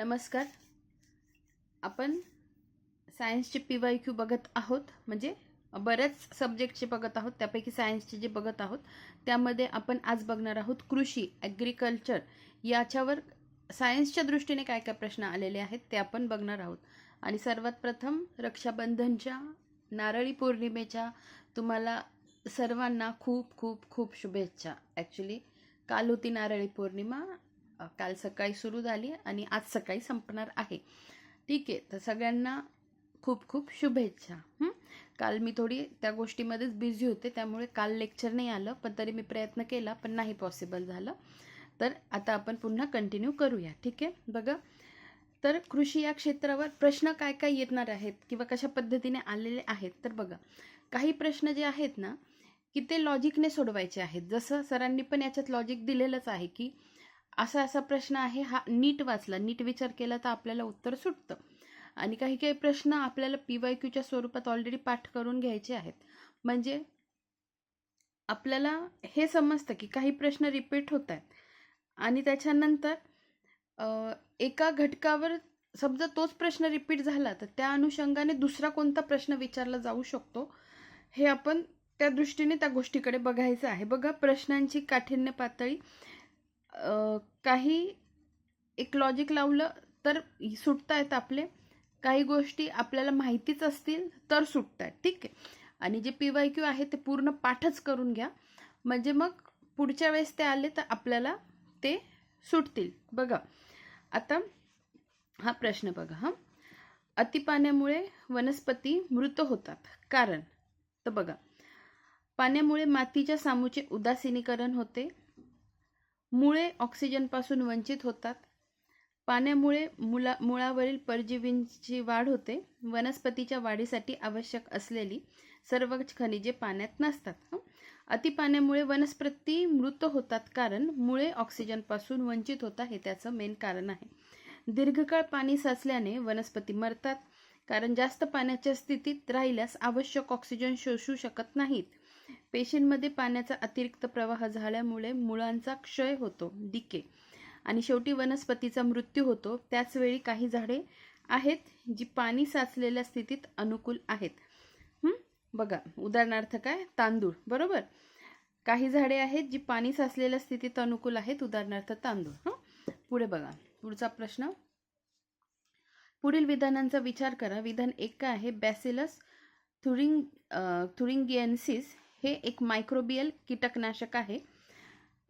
नमस्कार. आपण सायन्सचे PYQ बघत आहोत, म्हणजे बऱ्याच सब्जेक्टचे बघत आहोत. त्यापैकी सायन्सचे जे बघत आहोत त्यामध्ये आपण आज बघणार आहोत कृषी, ॲग्रिकल्चर याच्यावर सायन्सच्या दृष्टीने काय काय प्रश्न आलेले आहेत ते आपण बघणार आहोत. आणि सर्वात प्रथम रक्षाबंधनच्या, नारळी पौर्णिमेच्या तुम्हाला सर्वांना खूप खूप खूप शुभेच्छा. ॲक्च्युली काल होती नारळी पौर्णिमा, काल सकाळी सुरू झाली आणि आज सकाळी संपणार आहे. ठीक आहे, तर सगळ्यांना खूप खूप शुभेच्छा. काल मी थोडी त्या गोष्टीमध्येच बिझी होते, त्यामुळे काल लेक्चर नाही आलं, पण तरी मी प्रयत्न केला, पण नाही पॉसिबल झालं. तर आता आपण पुन्हा कंटिन्यू करूया. ठीक आहे, बघा. तर कृषी या क्षेत्रावर प्रश्न काय काय येणार आहेत किंवा कशा पद्धतीने आलेले आहेत, तर बघा, काही प्रश्न जे आहेत ना की ते लॉजिकने सोडवायचे आहेत. जसं सरांनी पण याच्यात लॉजिक दिलेलंच आहे की असा असा प्रश्न आहे, हा नीट वाचला, नीट विचार केला तर आपल्याला उत्तर सुटतं. आणि काही काही प्रश्न आपल्याला PYQच्या स्वरूपात ऑलरेडी पाठ करून घ्यायचे आहेत. म्हणजे आपल्याला हे समजतं की काही प्रश्न रिपीट होत आहेत आणि त्याच्यानंतर एका घटकावर समजा तोच प्रश्न रिपीट झाला तर त्या अनुषंगाने दुसरा कोणता प्रश्न विचारला जाऊ शकतो, हे आपण त्या दृष्टीने त्या गोष्टीकडे बघायचं आहे. बघा, प्रश्नांची काठिण्य पातळी, काही एक लॉजिक लावलं तर सुटतायत आपले, काही गोष्टी आपल्याला माहितीच असतील तर सुटतायत. ठीक आहे. आणि जे PYQ आहे ते पूर्ण पाठच करून घ्या, म्हणजे मग पुढच्या वेळेस ते आले तर आपल्याला ते सुटतील. बघा, आता हा प्रश्न बघा. अतिपाण्यामुळे वनस्पती मृत होतात, कारण? तर बघा, पाण्यामुळे मातीच्या सामूचे उदासीनीकरण होते, मुळे ऑक्सिजनपासून वंचित होतात, पाण्यामुळे मुळावरील परजीवींची वाढ होते, वनस्पतीच्या वाढीसाठी आवश्यक असलेली सर्व खनिजे पाण्यात नसतात. अतिपाण्यामुळे वनस्पती मृत होतात, कारण मुळे ऑक्सिजनपासून वंचित होतात, हे त्याचं मेन कारण आहे. दीर्घकाळ पाणी साचल्याने वनस्पती मरतात, कारण जास्त पाण्याच्या स्थितीत राहिल्यास आवश्यक ऑक्सिजन शोषू शकत नाहीत. पेशींमध्ये पाण्याचा अतिरिक्त प्रवाह झाल्यामुळे मुळांचा क्षय होतो, डिके, आणि शेवटी वनस्पतीचा मृत्यू होतो. त्याचवेळी काही झाडे आहेत जी पाणी साचलेल्या स्थितीत अनुकूल आहेत. बघा, उदाहरणार्थ काय, तांदूळ. बरोबर, काही झाडे आहेत जी पाणी साचलेल्या स्थितीत अनुकूल आहेत, उदाहरणार्थ तांदूळ. पुढे बघा, पुढचा प्रश्न. पुढील विधानांचा विचार करा. विधान 1 काय आहे, बॅसिलस थुरिंगिएन्सिस हे एक मायक्रोबियल कीटकनाशक आहे.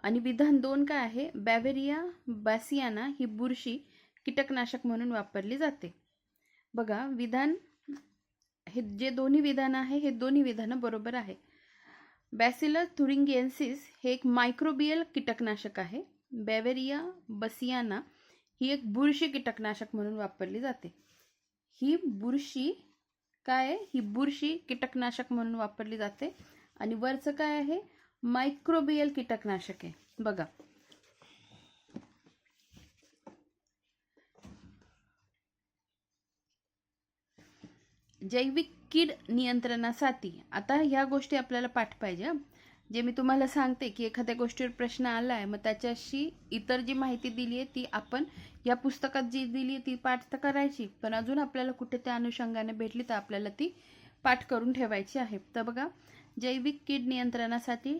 आणि विधान 2 काय आहे, बॅव्हेरिया बॅसियाना ही बुरशी कीटकनाशक म्हणून वापरली जाते. बघा, विधान हे जे दोन्ही विधान आहे, हे दोन्ही विधानं बरोबर आहे. बॅसिलस थुरिंगिएन्सिस हे एक मायक्रोबियल कीटकनाशक आहे. बॅव्हेरिया बसियाना ही एक बुरशी कीटकनाशक म्हणून वापरली जाते. ही बुरशी काय आहे, ही बुरशी कीटकनाशक म्हणून वापरली जाते. आणि वरचं काय आहे, मायक्रोबियल कीटकनाशक आहे. बघा, जैविक कीड नियंत्रणासाठी, आता ह्या गोष्टी आपल्याला पाठ पाहिजे. जे मी तुम्हाला सांगते की एखाद्या गोष्टीवर प्रश्न आला आहे, मग त्याच्याशी इतर जी माहिती दिली आहे ती आपण या पुस्तकात जी दिली आहे ती पाठ तर करायची, पण अजून आपल्याला कुठे त्या अनुषंगाने भेटली तर आपल्याला ती पाठ करून ठेवायची आहे. तर बघा, जैविक कीड नियंत्रणासाठी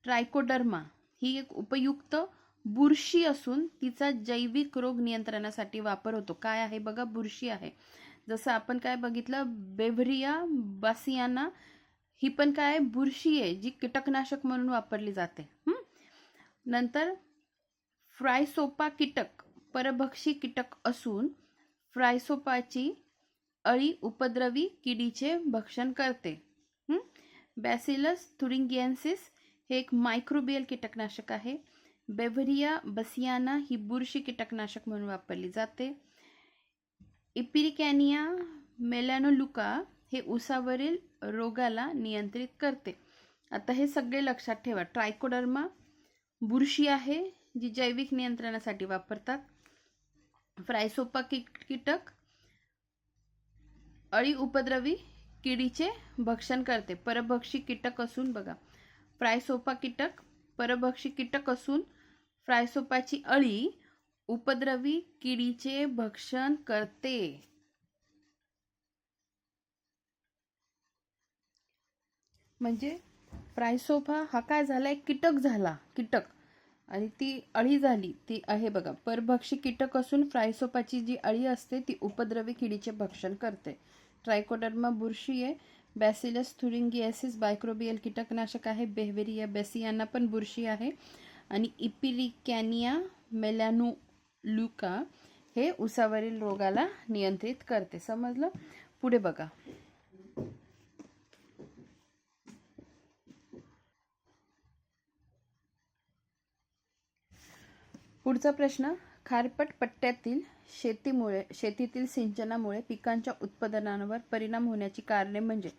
ट्रायकोडर्मा ही एक उपयुक्त बुरशी असून तिचा जैविक रोग नियंत्रणासाठी वापर होतो. काय आहे बघा, बुरशी आहे. जसं आपण काय बघितलं, बेव्हरिया बासियाना ही पण काय, बुरशी आहे जी कीटकनाशक म्हणून वापरली जाते. नंतर फ्रायसोपा कीटक परभक्षी कीटक असून फ्रायसोपाची अळी उपद्रवी किडीचे भक्षण करते. बॅसिलस थुरिंगिएन्सिस हे एक मायक्रोबियल कीटकनाशक आहे. बेव्हरिया बसियाना ही बुरशी कीटकनाशक म्हणून वापरली जाते. इपिरिकॅनिया मेलॅनोलुका हे ऊसावरील रोगाला नियंत्रित करते. आता हे सगळे लक्षात ठेवा. ट्रायकोडर्मा बुरशी आहे जी जैविक नियंत्रणासाठी वापरतात. फ्रायसोपा कीटक अळी उपद्रवी किडीचे भक्षण करते, परभक्षी कीटक असून, बघा, फ्रायसोपा कीटक परभक्षी कीटक असून फ्रायसोपाची अळी उपद्रवी किडीचे भक्षण करते. म्हणजे फ्रायसोफा हा काय झाला, एक कीटक झाला, कीटक, आणि ती अळी झाली. ती आहे बघा परभक्षी कीटक असून फ्रायसोफाची जी अळी असते ती उपद्रवी किडीचे भक्षण करते. ट्रायकोडर्मा बुरशी आहे. बॅसिलस थुरिंगिएसिस मायक्रोबियल कीटकनाशक आहे. बेव्हेरिया बेसियाना पण बुरशी आहे. आणि इपिलिकॅनिया मेलॅनोल्युका हे उसावरील रोगाला नियंत्रित करते. समजलं? पुढे बघा. पुढचा प्रश्न, खारपट पट्ट्यातील शेतीतील सिंचनामुळे पिकांच्या उत्पादनावर परिणाम होण्याची कारणे म्हणजे.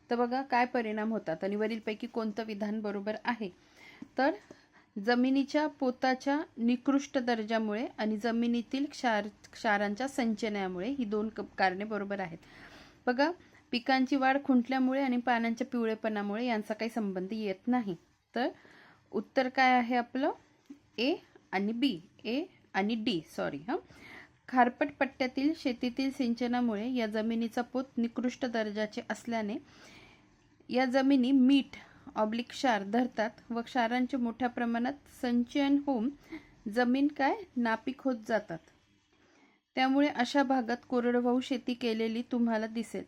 तर बघा काय परिणाम होतात आणि वरीलपैकी कोणतं विधान बरोबर आहे. तर जमिनीच्या पोताच्या निकृष्ट दर्जामुळे आणि जमिनीतील क्षारांच्या संचयनामुळे ही दोन कारणे बरोबर आहेत. बघा पिकांची वाढ खुंटल्यामुळे आणि पानांच्या पिवळेपणामुळे यांचा काही संबंध येत नाही. तर उत्तर काय आहे आपलं, ए आणि बी, ए आणि डी सॉरी. खारपट पट्ट्यातील शेतीतील सिंचनामुळे या जमिनीचा पोत निकृष्ट दर्जाचे असल्याने या जमिनी मीठ क्षार धरतात व क्षारांचे मोठ्या प्रमाणात संचयन होऊन जमीन काय नापीक होत जातात. त्यामुळे अशा भागात कोरडवाहू शेती केलेली तुम्हाला दिसेल.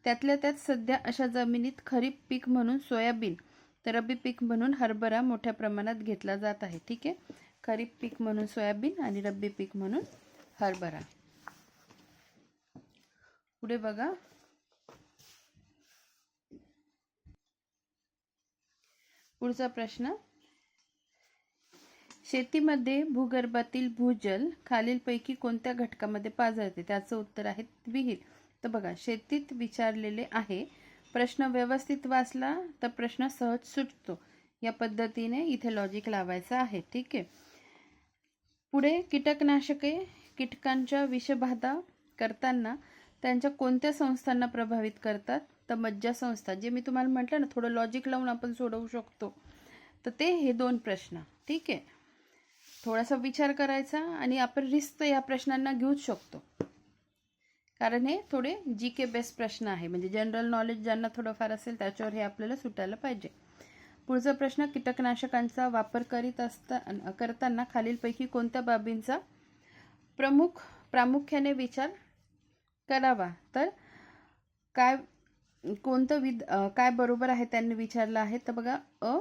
त्यातल्या त्यात सध्या अशा जमिनीत खरीप पीक म्हणून सोयाबीन तर रब्बी पीक म्हणून हरभरा मोठ्या प्रमाणात घेतला जात आहे. ठीक आहे, खरीप पीक म्हणून सोयाबीन आणि रब्बी पीक म्हणून हरभरा. पुढे बघा. पुढचा प्रश्न, शेतीमध्ये भूगर्भातील भूजल खालीलपैकी कोणत्या घटकामध्ये पाझरते. त्याचं उत्तर आहे विहीर. तर बघा शेतीत विचारलेले आहे. प्रश्न व्यवस्थित वाचला तर प्रश्न सहज सुटतो. या पद्धतीने इथे लॉजिक लावायचं आहे. ठीक आहे. पुढे कीटकनाशके कीटकांच्या विषबाधा करताना त्यांच्या कोणत्या संस्थांना प्रभावित करतात. तर मज्जा संस्था. जे मी तुम्हाला म्हटलं ना थोडं लॉजिक लावून आपण सोडवू शकतो. तर ते हे दोन प्रश्न. ठीक आहे, थोडासा विचार करायचा आणि आपण रिस्क या प्रश्नांना घेऊच शकतो कारण हे थोडे जी के बेस्ट प्रश्न आहे. म्हणजे जनरल नॉलेज ज्यांना थोडंफार असेल त्याच्यावर हे आपल्याला सुटायला पाहिजे. पुढचा प्रश्न, कीटकनाशकांचा वापर करताना खालीलपैकी कोणत्या बाबींचा प्रामुख्याने विचार करावा. तर काय काय बरोबर आहे त्यांनी विचारलं आहे. तर बघा अ,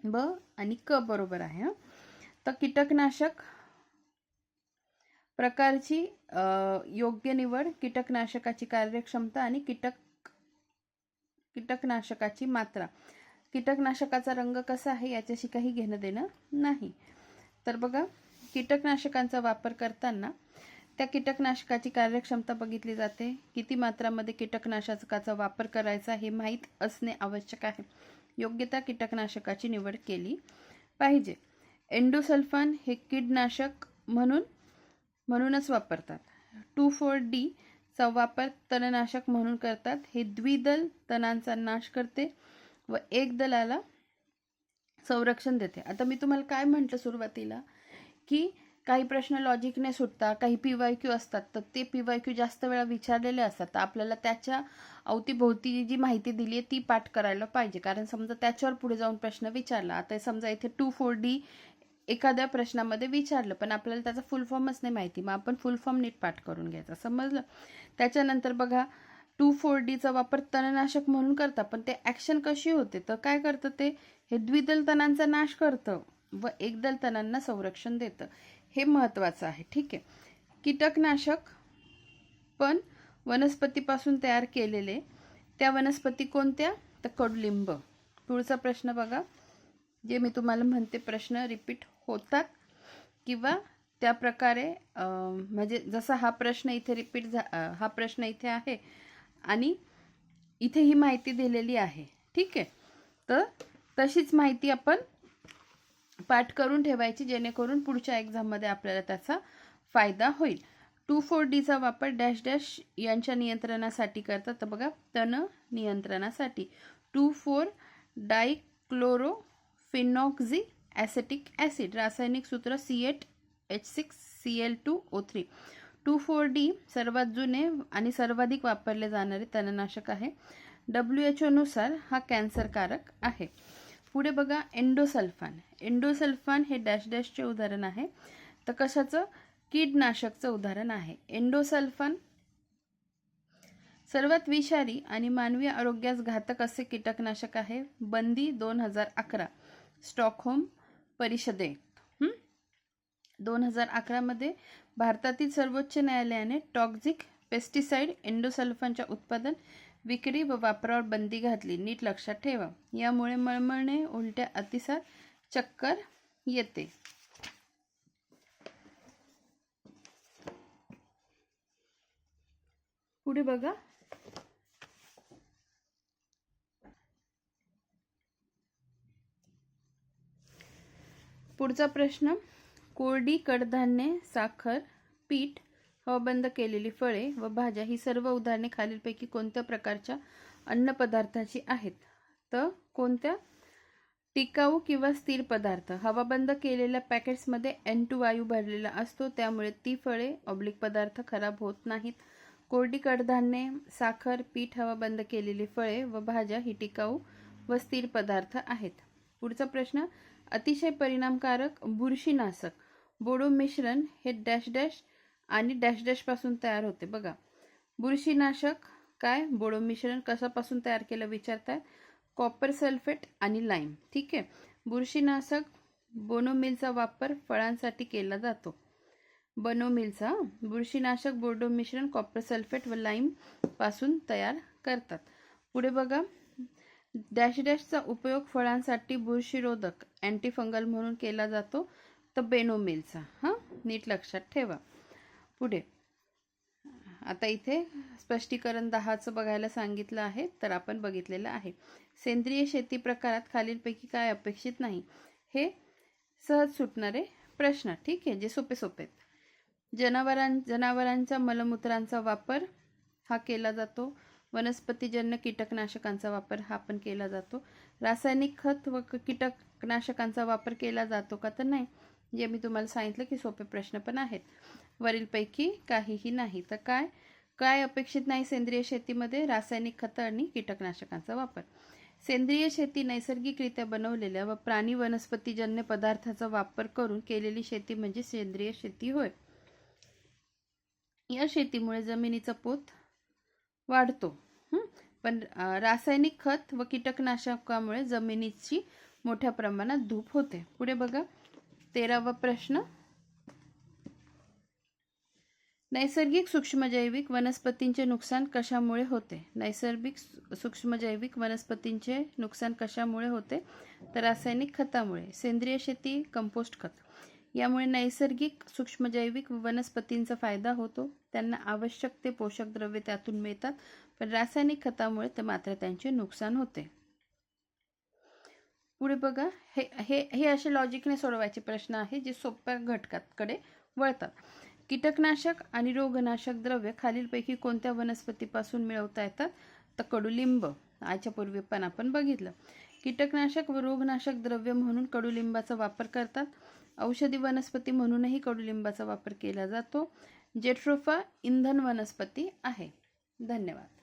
ब आणि क बरोबर आहे. तर कीटकनाशक प्रकारची योग्य निवड, कीटकनाशकाची कार्यक्षमता आणि कीटकनाशकाची मात्रा. कीटकनाशकाचा रंग कसा आहे याच्याशी काही घेणं देणं नाही. तर बघा कीटकनाशकांचा वापर करताना त्या कीटकनाशकाची कार्यक्षमता बघितली जाते. किती मात्रामध्ये कीटकनाशकाचा वापर करायचा हे माहीत असणे आवश्यक आहे. योग्य त्या कीटकनाशकाची निवड केली पाहिजे. एंडोसल्फान हे कीडनाशक म्हणूनच वापरतात. 2,4-D चा वापर तणनाशक म्हणून करतात. हे द्विदल तणांचा नाश करते व एक दलाला संरक्षण देते. आता मी तुम्हाला काय म्हटलं सुरुवातीला की काही प्रश्न लॉजिकने सुटतात, काही PYQ असतात. तर ते PYQ जास्त वेळा विचारलेले असतात. तर आपल्याला त्याच्या अवतीभोवती जी माहिती दिली आहे ती पाठ करायला पाहिजे. कारण समजा त्याच्यावर पुढे जाऊन प्रश्न विचारला. आता समजा इथे 2,4-D एखाद्या प्रश्नामध्ये विचारलं पण आपल्याला त्याचा फुल फॉर्मच नाही माहिती, मग आपण फुल फॉर्म नीट पाठ करून घ्यायचा. समजलं? त्याच्यानंतर बघा 2,4-Dचा वापर तणनाशक म्हणून करतात पण ते ॲक्शन कशी होते. तर काय करतं ते, हे द्विदल तणांचा नाश करतं व एकदल तणांना संरक्षण देतं. हे महत्त्वाचं आहे. ठीक आहे. कीटकनाशक पण वनस्पतीपासून तयार केलेले. त्या वनस्पती कोणत्या. तर कडुलिंब. पुढचा प्रश्न बघा. जे मी तुम्हाला म्हणते प्रश्न रिपीट होतात किंवा त्या प्रकारे म्हणजे जसा हा प्रश्न इथे रिपीट हा प्रश्न इथे आहे आणि इथे ही माहिती दिलेली आहे. ठीक आहे. तर तशीच माहिती आपण पाठ करून ठेवायची जेणेकरून पुढच्या एक्झाममध्ये आपल्याला त्याचा फायदा होईल. 2,4-Dचा वापर डॅश डॅश यांच्या नियंत्रणासाठी करतात. तर बघा तण नियंत्रणासाठी. 2,4-डायक्लोरोफेनॉक्झी ॲसेटिक ॲसिड. रासायनिक सूत्र C8 H6Cl2O3. 2,4-D सर्वात जुने आणि सर्वाधिक वापरले जाणारे तणनाशक आहे. WHO नुसार हा कॅन्सरकारक आहे. पुढे बघा एंडोसल्फान. एंडोसल्फान हे डॅश डॅशचे उदाहरण आहे. तर कशाचं? कीडनाशकचं उदाहरण आहे. एंडोसल्फान सर्वात विषारी आणि मानवी आरोग्यास घातक असे कीटकनाशक आहे. बंदी 2011 स्टॉकहोम परिषदेत. 2011 मध्ये भारतातील सर्वोच्च न्यायालयाने टॉक्झिक पेस्टिसाइड एंडोसल्फानच्या उत्पादन, विक्री व वापरावर बंदी घातली. नीट लक्षात ठेवा. यामुळे मळमळणे, उलट्या, अतिसार, चक्कर येते. पुढे बघा पुढचा प्रश्न. कोरडी कडधान्ये, साखर, पीठ, हवाबंद केलेली फळे व भाज्या ही सर्व उदाहरणे खालीलपैकी कोणत्या प्रकारच्या अन्नपदार्थाची आहेत? तर कोणत्या? टिकाऊ किंवा स्थिर पदार्थ. हवाबंद केलेल्या पॅकेट्समध्ये N2 वायू भरलेला असतो, त्यामुळे ती फळे पदार्थ खराब होत नाहीत. कोरडी कडधान्ये, साखर, पीठ, हवाबंद केलेली फळे व भाज्या ही टिकाऊ व स्थिर पदार्थ आहेत. पुढचा प्रश्न. अतिशय परिणामकारक बुरशीनाशक बोडो मिश्रण हे डॅश डॅश आणि डॅश डॅश पासून तयार होते. बघा बुरशीनाशक काय? बोडो मिश्रण कशापासून तयार केलं विचारतात? कॉपर सल्फेट आणि लाईम. ठीक आहे. बुरशीनाशक बोनोमिलचा वापर फळांसाठी केला जातो. बनोमिलचा बुरशीनाशक बोर्डो मिश्रण कॉपर सल्फेट व लाईम पासून तयार करतात. पुढे बघा डॅश डॅशचा उपयोग फळांसाठी बुरशीरोधक अँटीफंगल म्हणून केला जातो. तर बेनोमिलचा. नीट लक्षात ठेवा. पुढे आता इथे स्पष्टीकरण 10चं बघायला सांगितलं आहे, तर आपण बघितलेलं आहे. सेंद्रिय शेती प्रकारात खालीलपैकी काय अपेक्षित नाही? हे सहज सुटणारे प्रश्न. ठीक आहे, जे सोपे सोपे आहेत. जनावरांच्या मलमूत्रांचा वापर हा केला जातो. वनस्पतीजन्य कीटकनाशकांचा वापर हा पण केला जातो. रासायनिक खत व कीटकनाशकांचा वापर केला जातो का? तर नाही. जे मी तुम्हाला सांगितलं की सोपे प्रश्न पण आहेत. वरीलपैकी काहीही नाही. तर काय अपेक्षित नाही सेंद्रिय शेतीमध्ये? रासायनिक खत आणि कीटकनाशकांचा वापर. सेंद्रिय शेती नैसर्गिकरित्या बनवलेल्या व प्राणी वनस्पतीजन्य पदार्थाचा वापर करून केलेली शेती म्हणजे सेंद्रिय शेती होय. या शेतीमुळे जमिनीचा पोत वाढतो. पण रासायनिक खत व कीटकनाशकामुळे जमिनीची मोठ्या प्रमाणात धूप होते. पुढे बघा 13वा प्रश्न. नैसर्गिक सूक्ष्मजैविक वनस्पतींचे नुकसान कशामुळे होते? नैसर्गिक सूक्ष्मजैविक वनस्पतींचे नुकसान कशामुळे होते? तर रासायनिक खतामुळे. सेंद्रिय शेती कंपोस्ट खत यामुळे नैसर्गिक सूक्ष्मजैविक वनस्पतींचा फायदा होतो. त्यांना आवश्यक ते पोषक द्रव्ये त्यातून मिळतात. पण रासायनिक खतामुळे तर मात्र त्यांचे नुकसान होते. पुढे बघा हे असे लॉजिकने सोडवायचे प्रश्न आहे जे सोप्या घटकाकडे वळतात. कीटकनाशक आणि रोगनाशक द्रव्य खालीलपैकी कोणत्या वनस्पतीपासून मिळवता येतात? तर कडुलिंब. आजच्या पूर्वी पण आपण बघितलं. कीटकनाशक व रोगनाशक द्रव्य म्हणून कडुलिंबाचा वापर करतात. औषधी वनस्पती म्हणूनही कडुलिंबाचा वापर केला जातो. जेट्रोफा इंधन वनस्पती आहे. धन्यवाद.